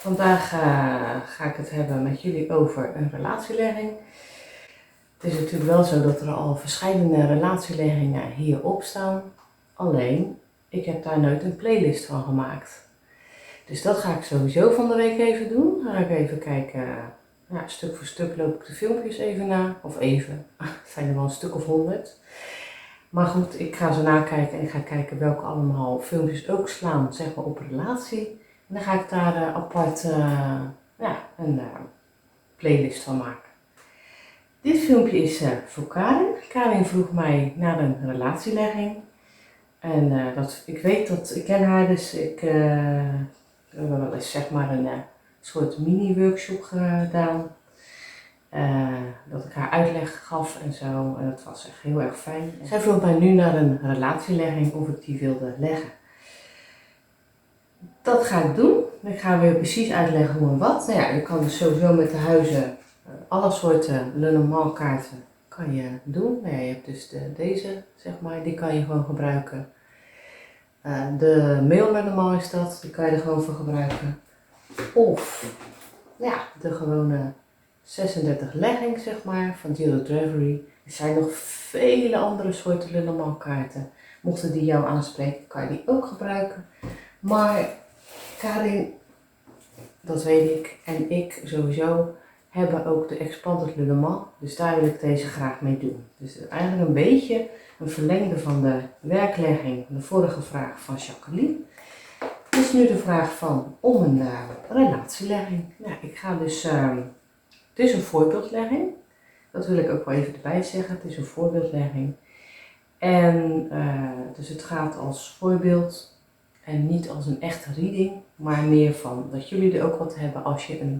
Vandaag ga ik het hebben met jullie over een relatielegging. Het is natuurlijk wel zo dat er al verschillende relatieleggingen hierop staan. Alleen, ik heb daar nooit een playlist van gemaakt. Dus dat ga ik sowieso van de week even doen. Dan ga ik even kijken, stuk voor stuk loop ik de filmpjes even na. Of even, het zijn er wel een stuk of 100. Maar goed, ik ga ze nakijken en ik ga kijken welke allemaal filmpjes ook slaan, zeg maar, op relatie. En dan ga ik daar apart een playlist van maken. Dit filmpje is voor Karin. Karin vroeg mij naar een relatielegging. En ik weet dat, ik ken haar, dus ik heb wel eens zeg maar een soort mini-workshop gedaan. Dat ik haar uitleg gaf en zo. En dat was echt heel erg fijn. Zij vroeg mij nu naar een relatielegging of ik die wilde leggen. Dat ga ik doen. Ik ga weer precies uitleggen hoe en wat. Nou ja, je kan dus sowieso met de huizen alle soorten Lenormand kaarten kan je doen. Nou ja, je hebt dus deze, zeg maar, die kan je gewoon gebruiken. De mail Lenormand is dat, die kan je er gewoon voor gebruiken. Of ja, de gewone 36 leggings, zeg maar, van Giro Dravery. Er zijn nog vele andere soorten Lenormand kaarten. Mochten die jou aanspreken, kan je die ook gebruiken. Maar Karin, dat weet ik, en ik sowieso, hebben ook de Expanded Lenormand. Dus daar wil ik deze graag mee doen. Dus eigenlijk een beetje een verlengde van de werklegging, de vorige vraag van Jacqueline. Is nu de vraag om een relatielegging. Nou, ik ga dus, het is een voorbeeldlegging. Dat wil ik ook wel even erbij zeggen. Het is een voorbeeldlegging. En dus het gaat als voorbeeld en niet als een echte reading, maar meer van dat jullie er ook wat hebben als je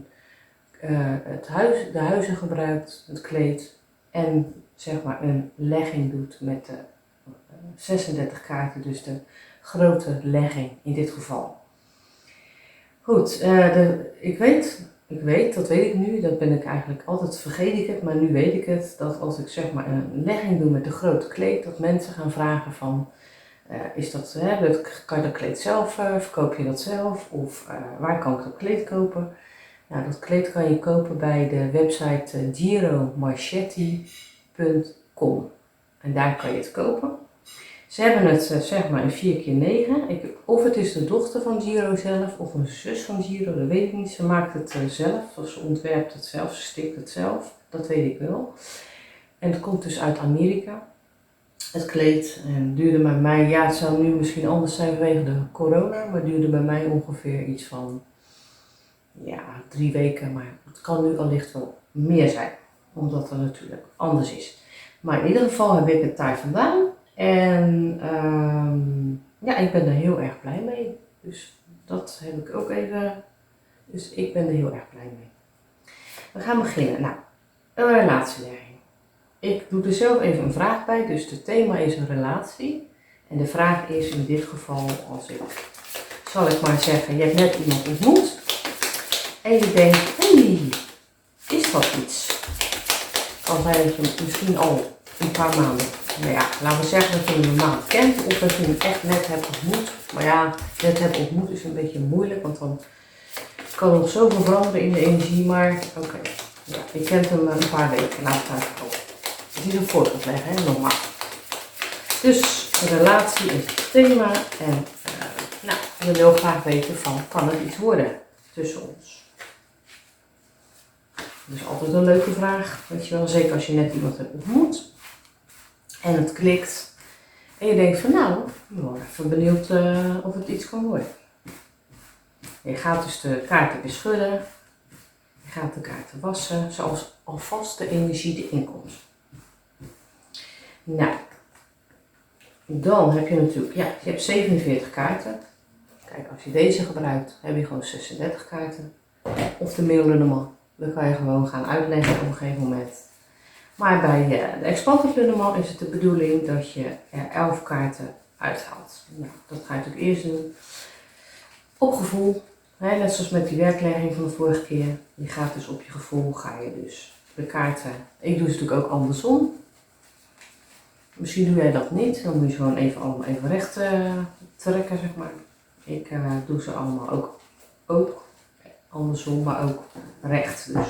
de huizen gebruikt, het kleed en zeg maar een legging doet met de 36 kaarten, dus de grote legging in dit geval. Goed, ik weet, dat weet ik nu, dat ben ik eigenlijk altijd, vergeet ik het, maar nu weet ik het, dat als ik zeg maar een legging doe met de grote kleed, dat mensen gaan vragen van, kan je dat kleed zelf, verkoop je dat zelf of waar kan ik dat kleed kopen? Nou, dat kleed kan je kopen bij de website giromarchetti.com en daar kan je het kopen. Ze hebben het zeg maar in 4x9. Of het is de dochter van Giro zelf of een zus van Giro, dat weet ik niet. Ze maakt het zelf, of ze ontwerpt het zelf, ze stikt het zelf, dat weet ik wel. En het komt dus uit Amerika, het kleed. En duurde bij mij, ja, het zou nu misschien anders zijn vanwege de corona, maar het duurde bij mij ongeveer iets van 3 weken. Maar het kan nu allicht wel meer zijn, omdat het natuurlijk anders is. Maar in ieder geval heb ik het daar vandaan. En ik ben er heel erg blij mee. Dus dat heb ik ook even. Dus ik ben er heel erg blij mee. We gaan beginnen. Nou, een relatielegging. Ik doe er zelf even een vraag bij. Dus het thema is een relatie. En de vraag is in dit geval, zal ik maar zeggen, je hebt net iemand ontmoet. En je denkt, is dat iets? Kan zijn dat je misschien al een paar maanden, laten we zeggen dat je hem een maand kent of dat je hem echt net hebt ontmoet. Maar ja, net hebt ontmoet is een beetje moeilijk, want dan kan er nog zoveel veranderen in de energie. Maar oké, je kent hem een paar weken, laat het uitkomen. Het is een voorbeeld leggen, hè, normaal. Dus de relatie is het thema en we willen graag weten kan het iets worden tussen ons? Dus altijd een leuke vraag, weet je wel, zeker als je net iemand hebt ontmoet en het klikt en je denkt van ik ben even benieuwd of het iets kan worden. Je gaat dus de kaarten beschudden, je gaat de kaarten wassen, zoals alvast de energie erin komt. Nou, dan heb je natuurlijk, je hebt 47 kaarten. Kijk, als je deze gebruikt, heb je gewoon 36 kaarten. Of de mail Lenormand. Dan kan je gewoon gaan uitleggen op een gegeven moment. Maar bij de Expanded Lenormand is het de bedoeling dat je er 11 kaarten uithaalt. Nou, dat ga je natuurlijk eerst doen. Op gevoel. Net zoals met die werklegging van de vorige keer. Je gaat dus op je gevoel, ga je dus de kaarten. Ik doe het natuurlijk ook andersom. Misschien doe jij dat niet. Dan moet je gewoon allemaal even recht trekken, zeg maar. Ik doe ze allemaal ook andersom, maar ook recht. Dus.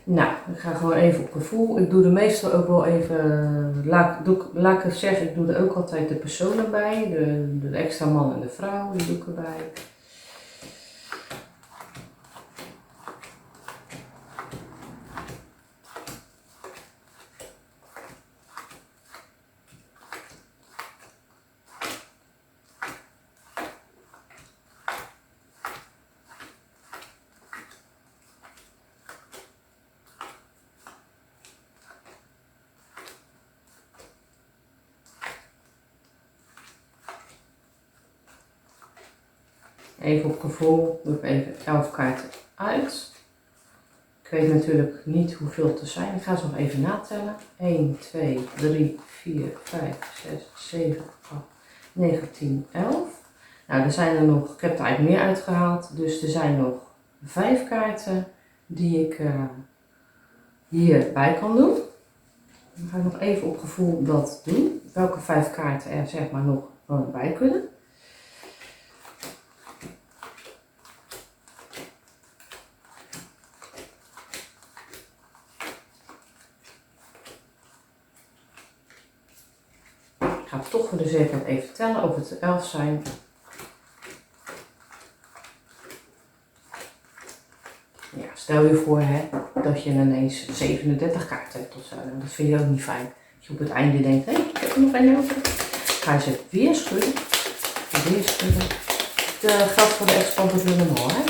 Nou, ik ga gewoon even op gevoel. Ik doe er meestal ook wel even, laat ik het zeggen, ik doe er ook altijd de personen bij. De extra man en de vrouw, die doe ik erbij. Even op gevoel, doe ik even 11 kaarten uit. Ik weet natuurlijk niet hoeveel het er zijn. Ik ga ze nog even natellen. 1, 2, 3, 4, 5, 6, 7, 8, 9, 10, 11. Nou, er zijn er nog, ik heb er eigenlijk meer uitgehaald. Dus er zijn nog 5 kaarten die ik hierbij kan doen. Dan ga ik nog even op gevoel dat doen. Welke 5 kaarten er zeg maar nog bij kunnen. Ik ga toch voor de zekerheid even tellen of het er 11 zijn. Ja, stel je voor dat je ineens 37 kaarten hebt of zo. Dat vind je ook niet fijn. Dat je op het einde denkt, hé, ik heb er nog één over. Ga je ze weer schudden. Weer schudden. Het geldt voor de expanders normaal, hè.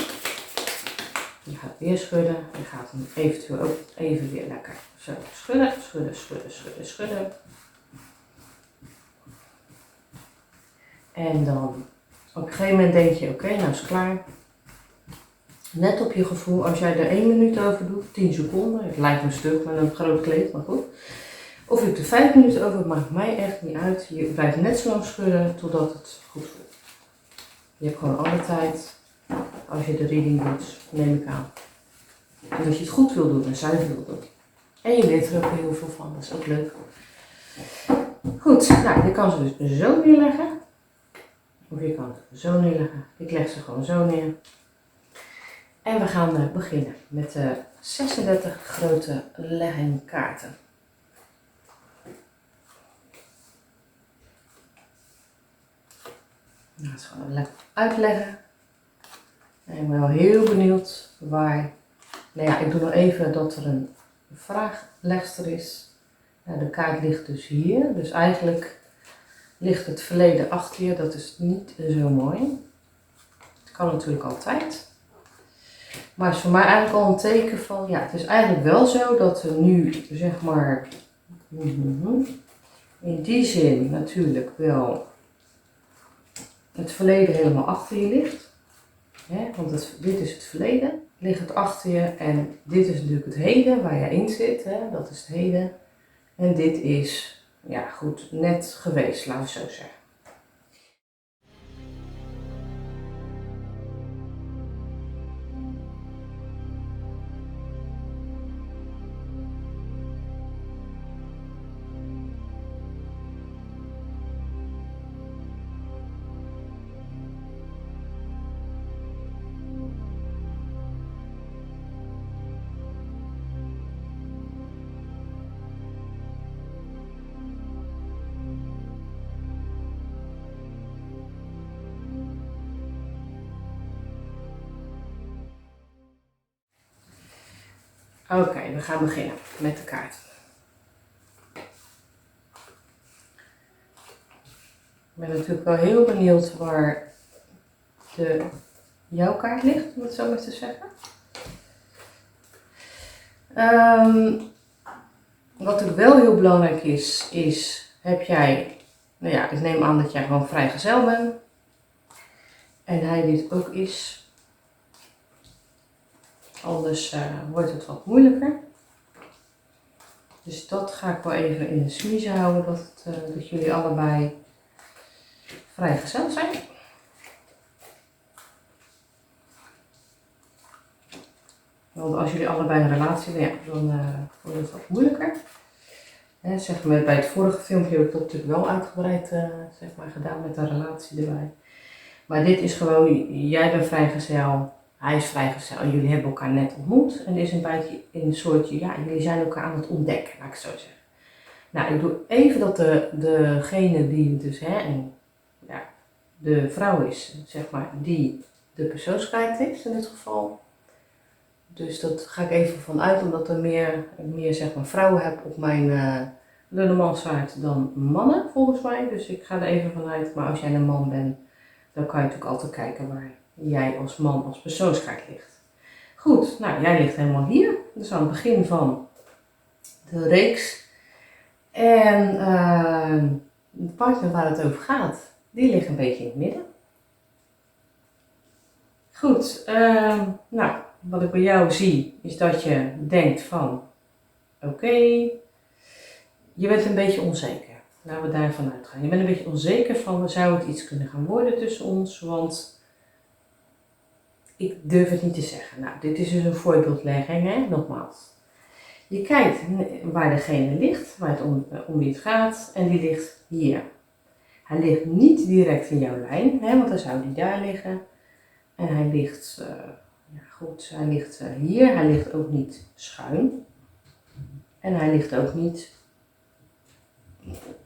Je gaat weer schudden. Je gaat hem eventueel ook even weer lekker zo schudden, schudden, schudden, schudden, schudden. En dan op een gegeven moment denk je, oké, nou is het klaar. Net op je gevoel, als jij er 1 minuut over doet, 10 seconden, het lijkt me een stuk met een groot kleed, maar goed. Of je er 5 minuten over, het maakt mij echt niet uit. Je blijft net zo lang schudden totdat het goed voelt. Je hebt gewoon alle tijd, als je de reading doet, neem ik aan. En dat je het goed wil doen en zuiver wil doen. En je leert er ook heel veel van, dat is ook leuk. Goed, nou je kan ze dus zo neerleggen. Of je kan het zo neerleggen. Ik leg ze gewoon zo neer. En we gaan beginnen met de 36 grote leggingkaarten. Nou, dat is gewoon lekker uitleggen. En ik ben wel heel benieuwd waar. Nou ja, ik doe nog even dat er een vraaglegster is. De kaart ligt dus hier. Dus eigenlijk ligt het verleden achter je. Dat is niet zo mooi. Het kan natuurlijk altijd. Maar het is voor mij eigenlijk al een teken van, ja, het is eigenlijk wel zo dat er nu, zeg maar, in die zin natuurlijk wel het verleden helemaal achter je ligt. Want dit is het verleden, ligt het achter je en dit is natuurlijk het heden waar je in zit, dat is het heden. En dit is, ja goed, net geweest, laten we zo zeggen. Oké, we gaan beginnen met de kaart. Ik ben natuurlijk wel heel benieuwd waar jouw kaart ligt, om het zo maar te zeggen. Wat natuurlijk wel heel belangrijk is, heb jij, nou ja, ik neem aan dat jij gewoon vrijgezel bent. En hij dit ook is. Anders wordt het wat moeilijker. Dus dat ga ik wel even in de smiezen houden, dat jullie allebei vrijgezel zijn. Want als jullie allebei een relatie hebben, ja, dan wordt het wat moeilijker. Zeg maar, bij het vorige filmpje heb ik dat natuurlijk wel uitgebreid zeg maar, gedaan met een relatie erbij. Maar dit is gewoon, jij bent vrijgezel. hij is vrijgezel en jullie hebben elkaar net ontmoet. En er is een beetje een soort, ja, jullie zijn elkaar aan het ontdekken, laat ik het zo zeggen. Nou, ik doe even dat degene die dus, en, ja, de vrouw is, zeg maar, die de persoonlijkheid heeft in dit geval. Dus dat ga ik even vanuit, omdat er meer zeg maar, vrouwen heb op mijn Lenormand-site dan mannen, volgens mij. Dus ik ga er even vanuit. Maar als jij een man bent, dan kan je natuurlijk altijd kijken waar jij als man als persoonlijkheid ligt. Goed, nou, jij ligt helemaal hier. Dus aan het begin van de reeks. En de partner waar het over gaat, die ligt een beetje in het midden. Goed, nou, wat ik bij jou zie, is dat je denkt van, oké, je bent een beetje onzeker. Laten we daarvan uitgaan. Je bent een beetje onzeker van, zou het iets kunnen gaan worden tussen ons, want ik durf het niet te zeggen. Nou, dit is dus een voorbeeldlegging, hè, nogmaals. Je kijkt waar degene ligt, waar het om wie het gaat, en die ligt hier. Hij ligt niet direct in jouw lijn, hè, want dan zou die daar liggen. En hij ligt, ja goed, hij ligt hier. Hij ligt ook niet schuin. En hij ligt ook niet,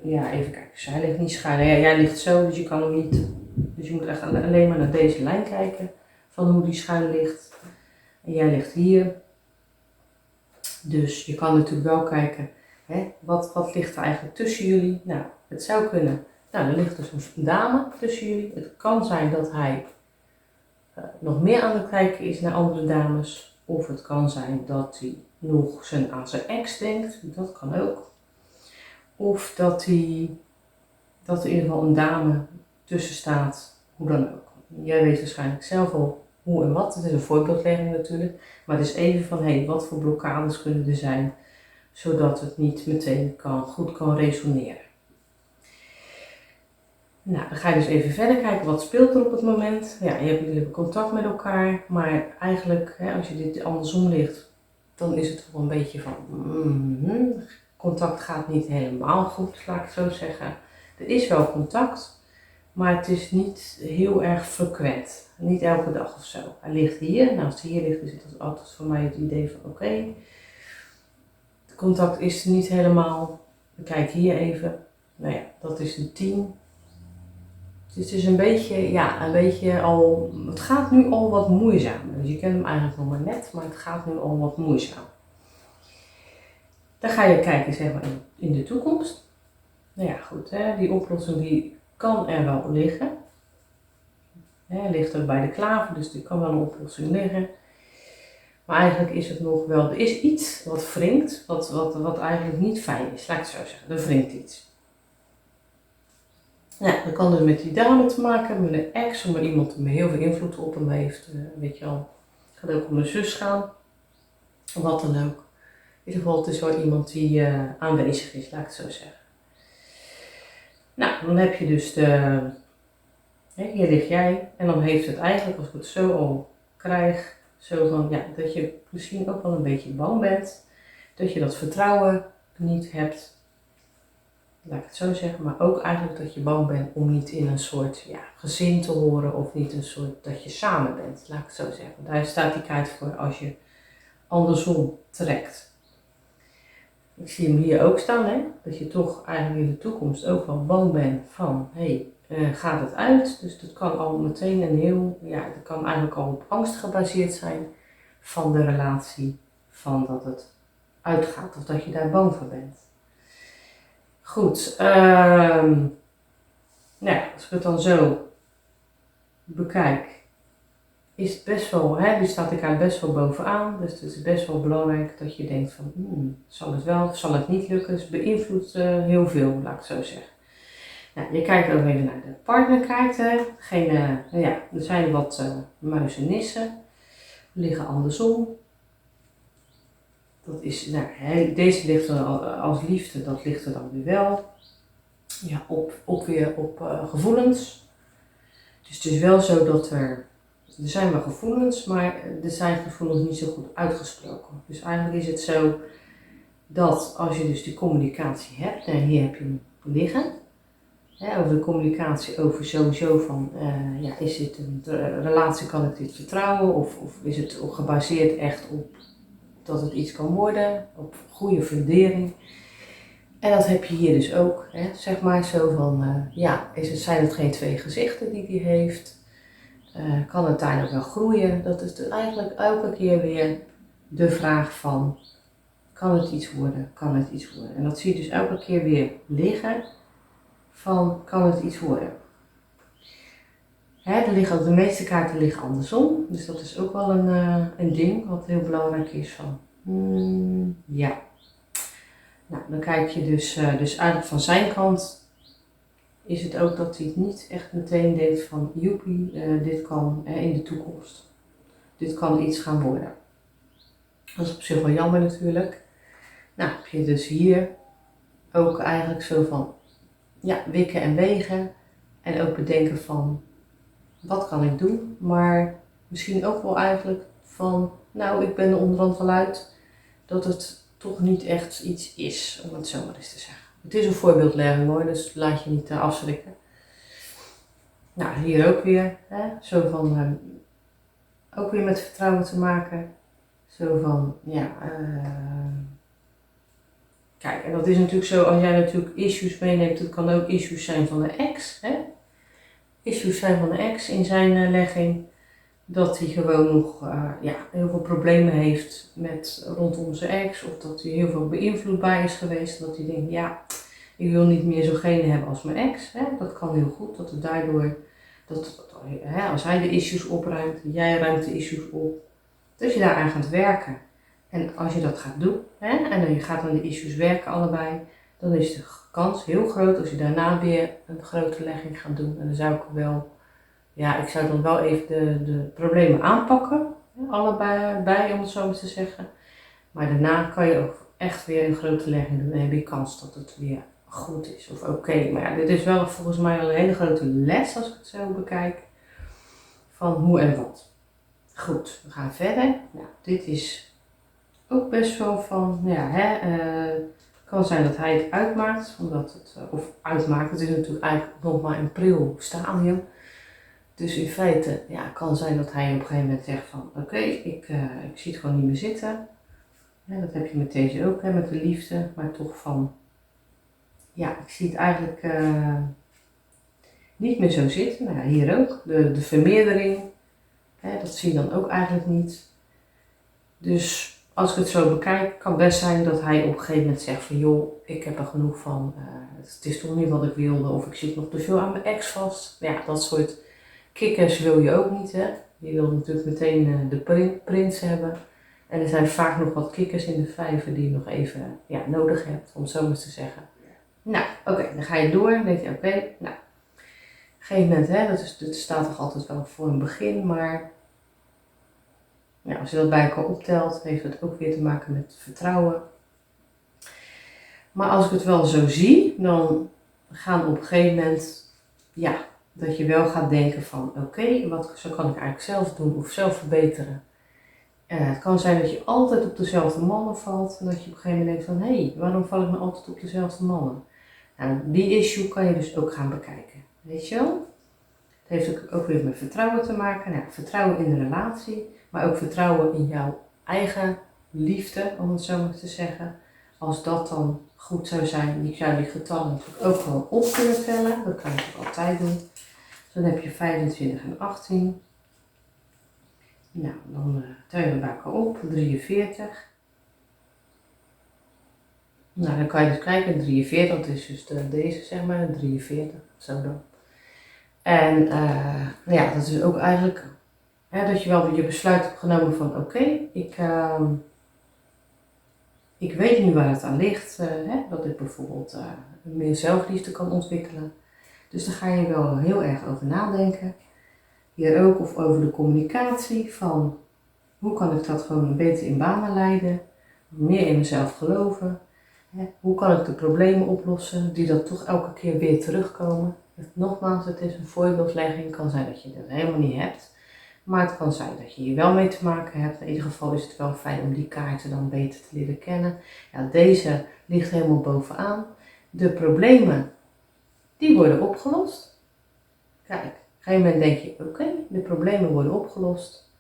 ja even kijken, dus hij ligt niet schuin. Ja, jij ligt zo, dus je kan hem niet, dus je moet echt alleen maar naar deze lijn kijken van hoe die schuin ligt. En jij ligt hier. Dus je kan natuurlijk wel kijken, hè, wat ligt er eigenlijk tussen jullie? Nou, het zou kunnen, nou er ligt dus een dame tussen jullie. Het kan zijn dat hij nog meer aan het kijken is naar andere dames. Of het kan zijn dat hij nog aan zijn ex denkt, dat kan ook. Of dat er in ieder geval een dame tussen staat, hoe dan ook. Jij weet waarschijnlijk zelf al hoe en wat, het is een voorbeeldlegging natuurlijk. Maar het is even van, wat voor blokkades kunnen er zijn, zodat het niet meteen goed kan resoneren. Nou, dan ga je dus even verder kijken, wat speelt er op het moment. Ja, jullie hebben contact met elkaar, maar eigenlijk, als je dit andersom ligt, dan is het wel een beetje van, contact gaat niet helemaal goed, laat ik het zo zeggen. Er is wel contact, maar het is niet heel erg frequent. Niet elke dag of zo. Hij ligt hier, nou als hij hier ligt, is het altijd voor mij het idee van, oké, het contact is niet helemaal, we kijken hier even, nou ja, dat is een 10. Dus het is een beetje al, het gaat nu al wat moeizaam. Dus je kent hem eigenlijk nog maar net, maar het gaat nu al wat moeizaam. Dan ga je kijken zeg maar in de toekomst. Nou ja goed, die oplossing die kan er wel liggen. Hij ligt ook bij de klaver, dus er kan wel een oplossing liggen. Maar eigenlijk is het nog wel, er is iets wat wringt, wat eigenlijk niet fijn is, laat ik het zo zeggen. Er wringt iets. Ja, dat kan dus met die dame te maken hebben, met een ex, of met iemand die met heel veel invloed op hem heeft. Weet je wel, het gaat ook om een zus gaan, of wat dan ook. In ieder geval, het is wel iemand die aanwezig is, laat ik het zo zeggen. Nou, dan heb je dus hier lig jij, en dan heeft het eigenlijk, als ik het zo al krijg, zo van, ja, dat je misschien ook wel een beetje bang bent, dat je dat vertrouwen niet hebt. Laat ik het zo zeggen, maar ook eigenlijk dat je bang bent om niet in een soort gezin te horen of niet een soort dat je samen bent, laat ik het zo zeggen. Daar staat die kaart voor als je andersom trekt. Ik zie hem hier ook staan, dat je toch eigenlijk in de toekomst ook wel bang bent van, gaat het uit? Dus dat kan al meteen dat kan eigenlijk al op angst gebaseerd zijn van de relatie, van dat het uitgaat of dat je daar bang voor bent. Goed, als ik het dan zo bekijk, is het best wel, die staat de kaart best wel bovenaan, dus het is best wel belangrijk dat je denkt van, zal het wel of zal het niet lukken? Dus het beïnvloedt heel veel, laat ik het zo zeggen. Nou, je kijkt ook even naar de partnerkaart, er zijn wat muizenissen, liggen andersom. Dat is, deze ligt er als liefde, dat ligt er dan weer wel. Ja, weer op gevoelens. Dus het is wel zo dat er zijn wel gevoelens, maar er zijn gevoelens niet zo goed uitgesproken. Dus eigenlijk is het zo dat als je dus die communicatie hebt, en hier heb je hem liggen. Over de communicatie, over sowieso van, is dit een relatie, kan ik dit vertrouwen? Of is het gebaseerd echt op dat het iets kan worden, op goede fundering? En dat heb je hier dus ook, zeg maar zo van, zijn het geen twee gezichten die hij heeft? Kan het daar nog wel groeien? Dat is dus eigenlijk elke keer weer de vraag van, kan het iets worden? Kan het iets worden? En dat zie je dus elke keer weer liggen van, kan het iets worden? De meeste kaarten liggen andersom, dus dat is ook wel een ding wat heel belangrijk is van, ja. Nou, dan kijk je dus eigenlijk van zijn kant is het ook dat hij het niet echt meteen denkt van, joepie, dit kan in de toekomst. Dit kan iets gaan worden. Dat is op zich wel jammer natuurlijk. Nou, heb je dus hier ook eigenlijk zo van, wikken en wegen. En ook bedenken van, wat kan ik doen? Maar misschien ook wel eigenlijk van, ik ben er onderhand wel uit dat het toch niet echt iets is, om het zo maar eens te zeggen. Het is een voorbeeldlegging hoor, dus laat je niet afschrikken. Nou, hier ook weer, zo van, ook weer met vertrouwen te maken. Zo van, kijk, en dat is natuurlijk zo, als jij natuurlijk issues meeneemt, het kan ook issues zijn van de ex, Issues zijn van de ex in zijn legging, dat hij gewoon nog heel veel problemen heeft rondom zijn ex, of dat hij heel veel beïnvloedbaar is geweest, dat hij denkt, ik wil niet meer zo'gene hebben als mijn ex, dat kan heel goed, dat het daardoor, als hij de issues opruimt, jij ruimt de issues op, dat je daaraan gaat werken. En als je dat gaat doen, en dan je gaat aan de issues werken allebei, dan is de kans heel groot als je daarna weer een grote legging gaat doen. En dan zou ik zou dan wel even de problemen aanpakken, allebei om het zo maar te zeggen. Maar daarna kan je ook echt weer een grote legging doen en heb je kans dat het weer goed is of oké. Maar dit is wel volgens mij wel een hele grote les als ik het zo bekijk, van hoe en wat. Goed, we gaan verder. Nou, dit is ook best wel van, kan zijn dat hij het uitmaakt, het is natuurlijk eigenlijk nog maar een pril stadium. Dus in feite, kan zijn dat hij op een gegeven moment zegt van, oké, ik zie het gewoon niet meer zitten. Dat heb je met deze ook, met de liefde, maar toch van, ik zie het eigenlijk niet meer zo zitten. Nou hier ook, de vermeerdering, dat zie je dan ook eigenlijk niet. Dus als ik het zo bekijk, kan best zijn dat hij op een gegeven moment zegt van, joh, ik heb er genoeg van, het is toch niet wat ik wilde, of ik zit nog te veel aan mijn ex vast. Dat soort kikkers wil je ook niet, Je wil natuurlijk meteen de prins hebben. En er zijn vaak nog wat kikkers in de vijver die je nog even nodig hebt, om het zo maar eens te zeggen. Nou, oké, dan ga je door. Dan denk je, op een gegeven moment, dat staat toch altijd wel voor een begin, maar als je dat bij elkaar optelt, heeft het ook weer te maken met vertrouwen. Maar als ik het wel zo zie, dan gaan op een gegeven moment, dat je wel gaat denken van, oké, wat zo kan ik eigenlijk zelf doen of zelf verbeteren. Het kan zijn dat je altijd op dezelfde mannen valt en dat je op een gegeven moment denkt van, hé, waarom val ik nou altijd op dezelfde mannen? Nou, die issue kan je dus ook gaan bekijken, weet je wel? Het heeft ook weer met vertrouwen te maken. Vertrouwen in de relatie, maar ook vertrouwen in jouw eigen liefde, om het zo maar te zeggen. Als dat dan goed zou zijn, ik zou die getallen natuurlijk ook gewoon op kunnen tellen. Dat kan je natuurlijk altijd doen. Dus dan heb je 25 en 18. Nou, dan tel je bij elkaar op, 43. Nou, dan kan je dus kijken, 43, dat is dus deze zeg maar, 43, zo dan. En dat is ook eigenlijk dat je wel je besluit hebt genomen van oké, ik weet nu waar het aan ligt, dat ik bijvoorbeeld meer zelfliefde kan ontwikkelen. Dus daar ga je wel heel erg over nadenken. Hier ook of over de communicatie van hoe kan ik dat gewoon beter in banen leiden, meer in mezelf geloven. Hoe kan ik de problemen oplossen die dan toch elke keer weer terugkomen. Nogmaals, het is een voorbeeldlegging. Het kan zijn dat je dat helemaal niet hebt. Maar het kan zijn dat je hier wel mee te maken hebt. In ieder geval is het wel fijn om die kaarten dan beter te leren kennen. Deze ligt helemaal bovenaan. De problemen Die worden opgelost. Kijk, op een gegeven moment denk je, oké, de problemen worden opgelost.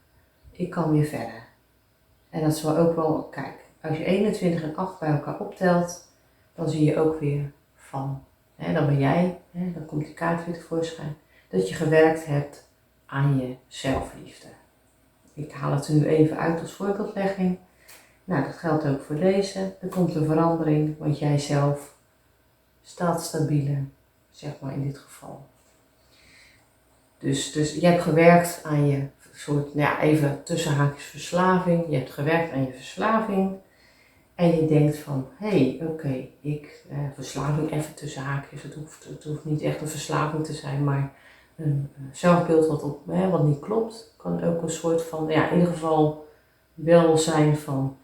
Ik kan weer verder. En dat is wel ook wel, kijk, als je 21 en 8 bij elkaar optelt, dan zie je ook weer van, dan ben jij, dan komt die kaart weer tevoorschijn, dat je gewerkt hebt aan je zelfliefde. Ik haal het er nu even uit als voorbeeldlegging. Nou, dat geldt ook voor deze. Er komt een verandering, want jij zelf staat stabieler, zeg maar in dit geval. Dus je hebt gewerkt aan je soort, even tussen haakjes verslaving. Je hebt gewerkt aan je verslaving. En je denkt van, oké, verslaving even tussen haakjes. Het hoeft niet echt een verslaving te zijn, maar een zelfbeeld wat niet klopt. Kan ook een soort van, in ieder geval wel zijn van,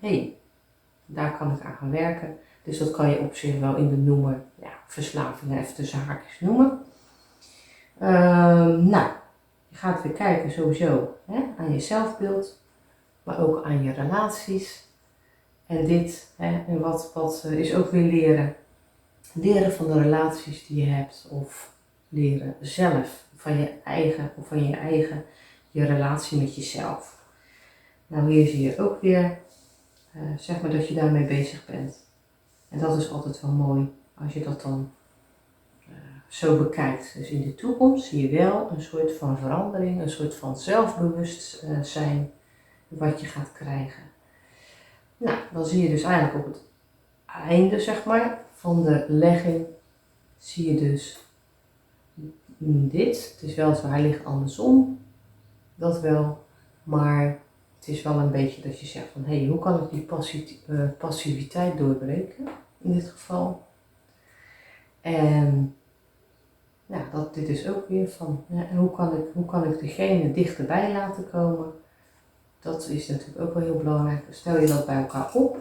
daar kan ik aan gaan werken. Dus dat kan je op zich wel in de noemer, verslaving even tussen haakjes noemen. Je gaat weer kijken sowieso aan je zelfbeeld, maar ook aan je relaties. En dit, en wat is ook weer leren. Leren van de relaties die je hebt, of leren zelf van je eigen je relatie met jezelf. Nou, hier zie je ook weer, zeg maar dat je daarmee bezig bent. En dat is altijd wel mooi als je dat dan zo bekijkt. Dus in de toekomst zie je wel een soort van verandering, een soort van zelfbewustzijn wat je gaat krijgen. Nou, dan zie je dus eigenlijk op het einde, zeg maar, van de legging, zie je dus dit. Het is wel zo, hij ligt andersom, dat wel, maar het is wel een beetje dat je zegt van, hoe kan ik die passiviteit doorbreken, in dit geval. En dit is ook weer van, hoe kan ik degene dichterbij laten komen. Dat is natuurlijk ook wel heel belangrijk. Stel je dat bij elkaar op.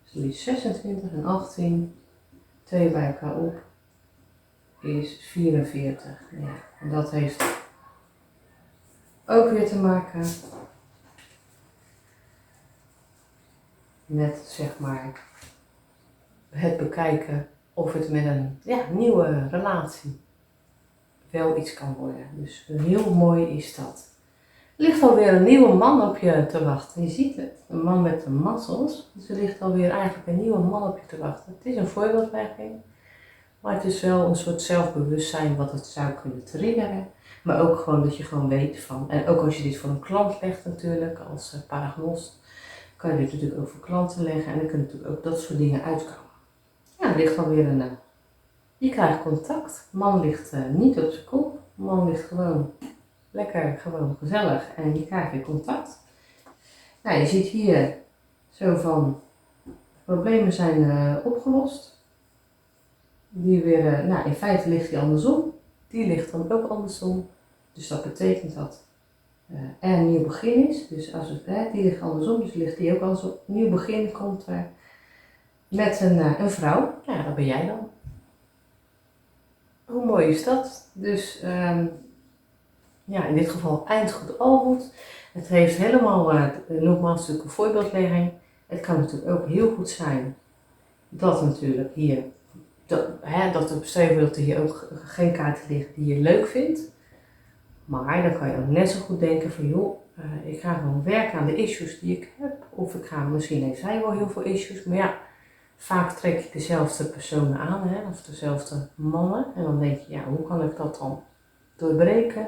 Dus doe je 26 en 18. 2 bij elkaar op is 44. Ja, en dat heeft ook weer te maken met, zeg maar, het bekijken of het met een nieuwe relatie wel iets kan worden. Dus heel mooi is dat. Er ligt alweer een nieuwe man op je te wachten. Je ziet het, een man met de mazzels. Dus er ligt alweer eigenlijk een nieuwe man op je te wachten. Het is een voorbeeldlegging, maar het is wel een soort zelfbewustzijn wat het zou kunnen triggeren. Maar ook gewoon dat je gewoon weet van, en ook als je dit voor een klant legt natuurlijk, als paragnost, kan je dit natuurlijk ook voor klanten leggen en dan kunnen natuurlijk ook dat soort dingen uitkomen. Ja, er ligt alweer je krijgt contact. Man ligt niet op zijn kop, man ligt gewoon lekker, gewoon gezellig en je krijgt weer contact. Nou, je ziet hier zo van, problemen zijn opgelost. Die weer, in feite ligt die andersom. Die ligt dan ook andersom. Dus dat betekent dat er een nieuw begin is. Dus als die ligt andersom, dus ligt die ook andersom. Een nieuw begin komt er met een vrouw. Ja, dat ben jij dan. Hoe mooi is dat? Dus in dit geval eind goed al goed. Het heeft helemaal, nogmaals natuurlijk een voorbeeldlegging. Het kan natuurlijk ook heel goed zijn dat natuurlijk hier, dat er stel hier ook geen kaarten liggen die je leuk vindt. Maar dan kan je ook net zo goed denken van joh, ik ga gewoon werken aan de issues die ik heb. Of misschien heeft zij wel heel veel issues, maar ja, vaak trek je dezelfde personen aan, of dezelfde mannen. En dan denk je, hoe kan ik dat dan doorbreken?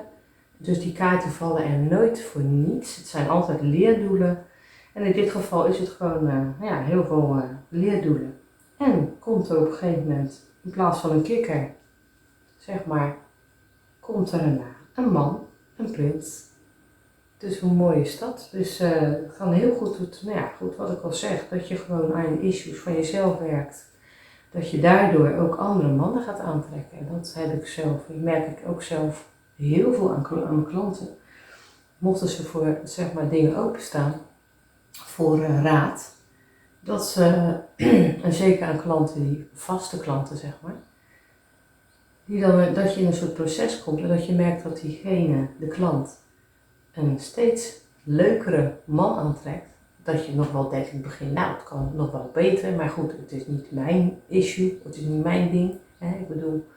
Dus die kaarten vallen er nooit voor niets. Het zijn altijd leerdoelen. En in dit geval is het gewoon heel veel leerdoelen. En komt er op een gegeven moment, in plaats van een kikker, zeg maar, komt er een man, een prins. Dus hoe mooi is dat? Dus het kan heel goed, goed wat ik al zeg, dat je gewoon aan je issues van jezelf werkt. Dat je daardoor ook andere mannen gaat aantrekken. En dat heb ik zelf, merk ik ook zelf heel veel aan mijn klanten. Mochten ze voor, zeg maar, dingen openstaan, voor raad, dat ze, en zeker aan klanten, die vaste klanten zeg maar, die dan, dat je in een soort proces komt en dat je merkt dat diegene, de klant, een steeds leukere man aantrekt. Dat je nog wel denkt in het begin, het kan nog wel beter, maar goed, het is niet mijn issue, het is niet mijn ding. Ik bedoel,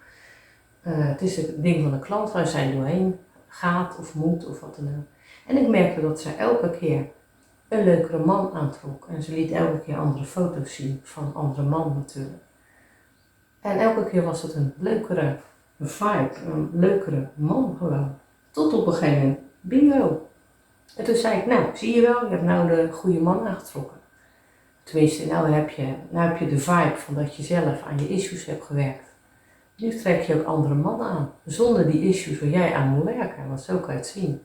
Het is het ding van de klant waar zij doorheen gaat of moet of wat dan ook. En ik merkte dat zij elke keer een leukere man aantrok. En ze liet elke keer andere foto's zien van andere mannen natuurlijk. En elke keer was het een leukere vibe, een leukere man gewoon. Tot op een gegeven moment, bingo. En toen zei ik, nou zie je wel, je hebt nou de goede man aangetrokken. Tenminste, nou heb je de vibe van dat je zelf aan je issues hebt gewerkt. Nu trek je ook andere mannen aan, zonder die issues waar jij aan moet werken, want zo kan je het zien.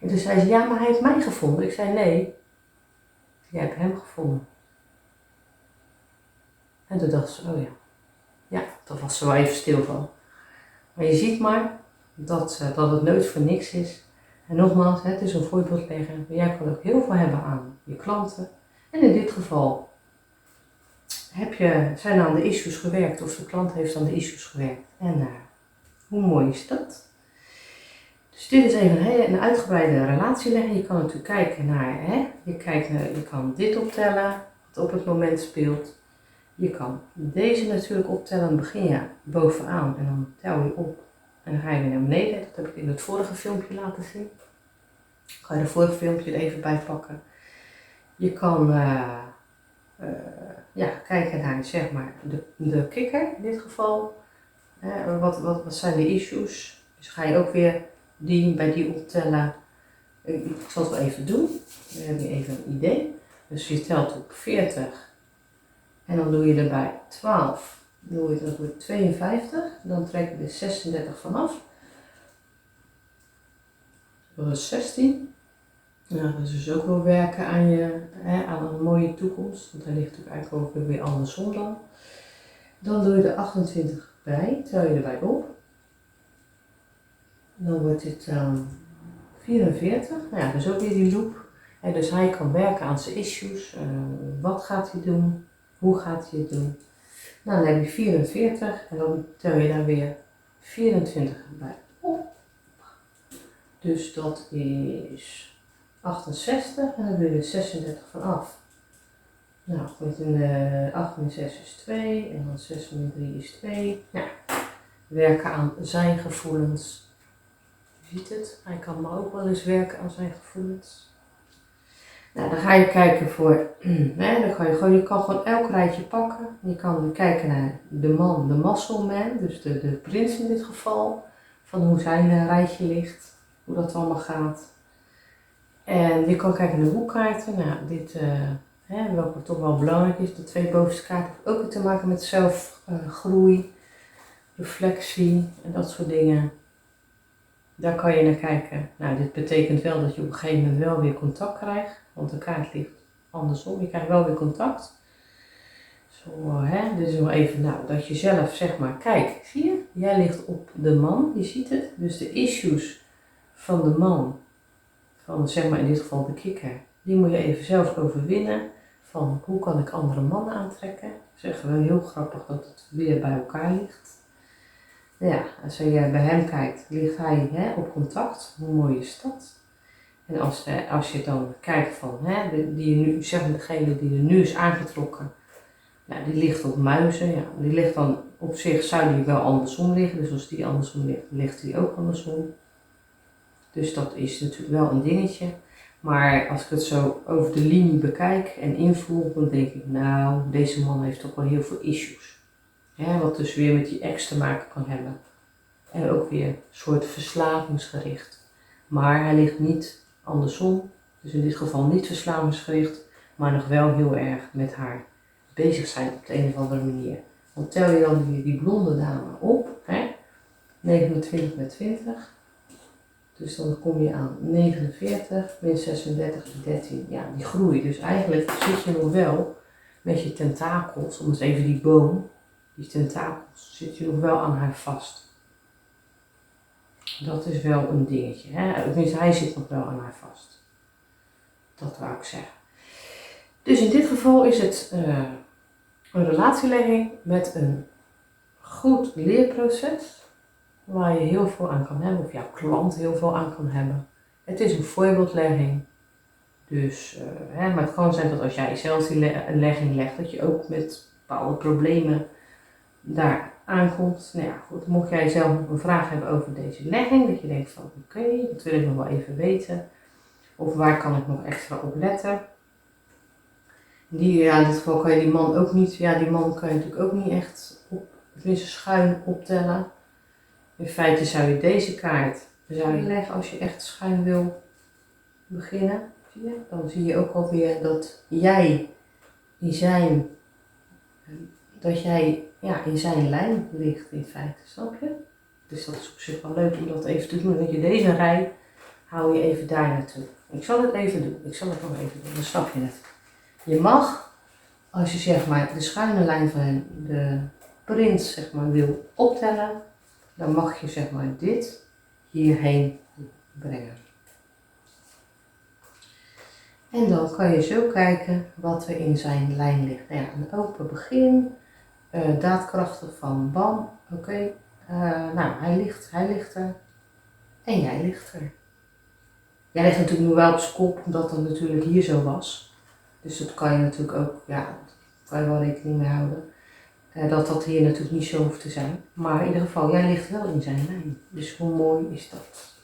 En toen zei ze, ja, maar hij heeft mij gevonden. Ik zei, nee, jij hebt hem gevonden. En toen dacht ze, oh ja. Ja, daar was ze wel even stil van. Maar je ziet maar dat het nooit voor niks is. En nogmaals, het is een voorbeeld leggen. Jij kan ook heel veel hebben aan je klanten. En in dit geval zijn aan de issues gewerkt of de klant heeft aan de issues gewerkt. En hoe mooi is dat? Dus dit is even een uitgebreide relatieleggen. Je kan natuurlijk kijken naar, je kan dit optellen, wat op het moment speelt. Je kan deze natuurlijk optellen, dan begin je bovenaan en dan tel je op en dan ga je weer naar beneden. Dat heb ik in het vorige filmpje laten zien. Ga je het vorige filmpje er even bij pakken. Je kan kijken naar zeg maar de kikker in dit geval. Wat zijn de issues? Dus ga je ook weer bij die optellen. Ik zal het wel even doen. Dan heb je even een idee. Dus je telt op 40. En dan doe je erbij 12, doe je dat door 52, dan trek je er 36 vanaf. Dat is 16. Nou, dat is dus ook wel werken aan een mooie toekomst, want daar ligt natuurlijk eigenlijk ook weer andersom dan. Dan doe je er 28 bij, tel je erbij op. Dan wordt dit 44, nou ja, dus ook weer die loop. En dus hij kan werken aan zijn issues, wat gaat hij doen? Hoe gaat hij het doen? Nou, dan heb je 44 en dan tel je daar weer 24 bij op. Dus dat is 68 en dan doe je er 36 van af. Nou, goed, 8 min 6 is 2 en dan 6 min 3 is 2. Nou, werken aan zijn gevoelens. Je ziet het, hij kan maar ook wel eens werken aan zijn gevoelens. Nou, dan ga je kijken je kan gewoon elk rijtje pakken. Je kan kijken naar de man, de muscle man, dus de prins in dit geval. Van hoe zijn rijtje ligt, hoe dat allemaal gaat. En je kan kijken naar de hoekkaarten. Nou, welke toch wel belangrijk is, de 2 bovenste kaarten hebben ook te maken met zelfgroei, reflectie en dat soort dingen. Daar kan je naar kijken. Nou, dit betekent wel dat je op een gegeven moment wel weer contact krijgt. Want de kaart ligt andersom. Je krijgt wel weer contact. Dit is nog even, dat je zelf zeg maar, kijk, zie je? Jij ligt op de man, je ziet het. Dus de issues van de man, van zeg maar in dit geval de kikker, die moet je even zelf overwinnen. Van hoe kan ik andere mannen aantrekken? Ik zeg wel heel grappig dat het weer bij elkaar ligt. Ja, als je bij hem kijkt, ligt hij op contact. Hoe mooi is dat? En als je dan kijkt van, degene die er nu is aangetrokken, die ligt op muizen. Ja, die ligt dan op zich, zou die wel andersom liggen. Dus als die andersom ligt, ligt die ook andersom. Dus dat is natuurlijk wel een dingetje. Maar als ik het zo over de linie bekijk en invoel, dan denk ik, nou, deze man heeft toch wel heel veel issues. Wat dus weer met die ex te maken kan hebben. En ook weer een soort verslavingsgericht. Maar hij ligt niet andersom. Dus in dit geval niet verslavingsgericht, maar nog wel heel erg met haar bezig zijn op de een of andere manier. Dan tel je dan die blonde dame op. 29 met 20. Dus dan kom je aan 49, min 36 is 13. Ja, die groei. Dus eigenlijk zit je nog wel met je tentakels, om eens even die boom, die tentakels, zit je nog wel aan haar vast. Dat is wel een dingetje. Tenminste, hij zit nog wel aan haar vast. Dat wou ik zeggen. Dus in dit geval is het een relatielegging met een goed leerproces. Waar je heel veel aan kan hebben, of jouw klant heel veel aan kan hebben. Het is een voorbeeldlegging. Dus, maar het kan zijn dat als jij zelf die legging legt, dat je ook met bepaalde problemen daar aankomt. Nou ja, goed, mocht jij zelf nog een vraag hebben over deze legging, dat je denkt van oké, dat wil ik nog wel even weten. Of waar kan ik nog extra op letten. In dit geval kan je die man ook niet, die man kan je natuurlijk ook niet echt tenminste schuin optellen. In feite zou je deze kaart leggen als je echt schuin wil beginnen. Zie je? Dan zie je ook alweer dat jij in zijn lijn ligt in feite, snap je? Dus dat is op zich wel leuk om dat even te doen. Dat je deze rij, hou je even daar naartoe. Ik zal het even doen, nog even doen, dan snap je het. Je mag, als je zeg maar de schuine lijn van de prins zeg maar wil optellen, dan mag je zeg maar dit hierheen brengen. En dan kan je zo kijken wat er in zijn lijn ligt. Nou ja, een open begin, daadkrachten van bam, oké. Nou, hij ligt er en jij ligt er. Jij ligt natuurlijk nu wel op zijn kop, omdat dat natuurlijk hier zo was. Dus dat kan je natuurlijk ook, daar kan je wel rekening mee houden. Dat hier natuurlijk niet zo hoeft te zijn. Maar in ieder geval, jij ligt wel in zijn lijn. Dus hoe mooi is dat?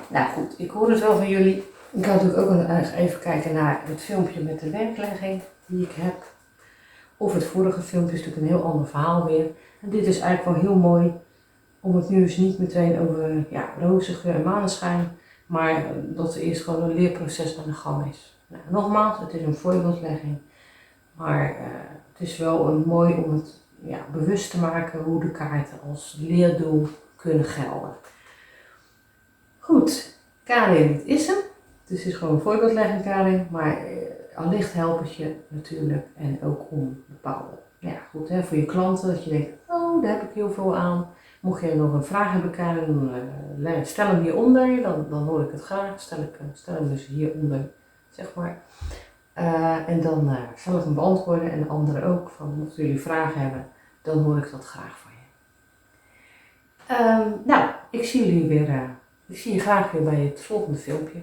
Nou goed, ik hoor het wel van jullie. Ik ga natuurlijk ook even kijken naar het filmpje met de werklegging die ik heb. Of het vorige filmpje is natuurlijk een heel ander verhaal weer. En dit is eigenlijk wel heel mooi om het nu dus niet meteen over roze geur en maneschijn. Maar dat er eerst gewoon een leerproces aan de gang is. Nou, nogmaals, het is een voorbeeldlegging. Maar het is wel mooi om het bewust te maken hoe de kaarten als leerdoel kunnen gelden. Goed, Karin, dit is hem. Dus het is gewoon een voorbeeldlegging, Karin. Maar allicht helpt het je natuurlijk. En ook om bepaalde, goed hè, voor je klanten. Dat je denkt, oh daar heb ik heel veel aan. Mocht je nog een vraag hebben, Karin, stel hem hieronder. Dan hoor ik het graag. Stel hem dus hieronder, zeg maar. En dan zal ik hem beantwoorden en de anderen ook. Mochten jullie vragen hebben, dan hoor ik dat graag van je. Ik zie je graag weer bij het volgende filmpje.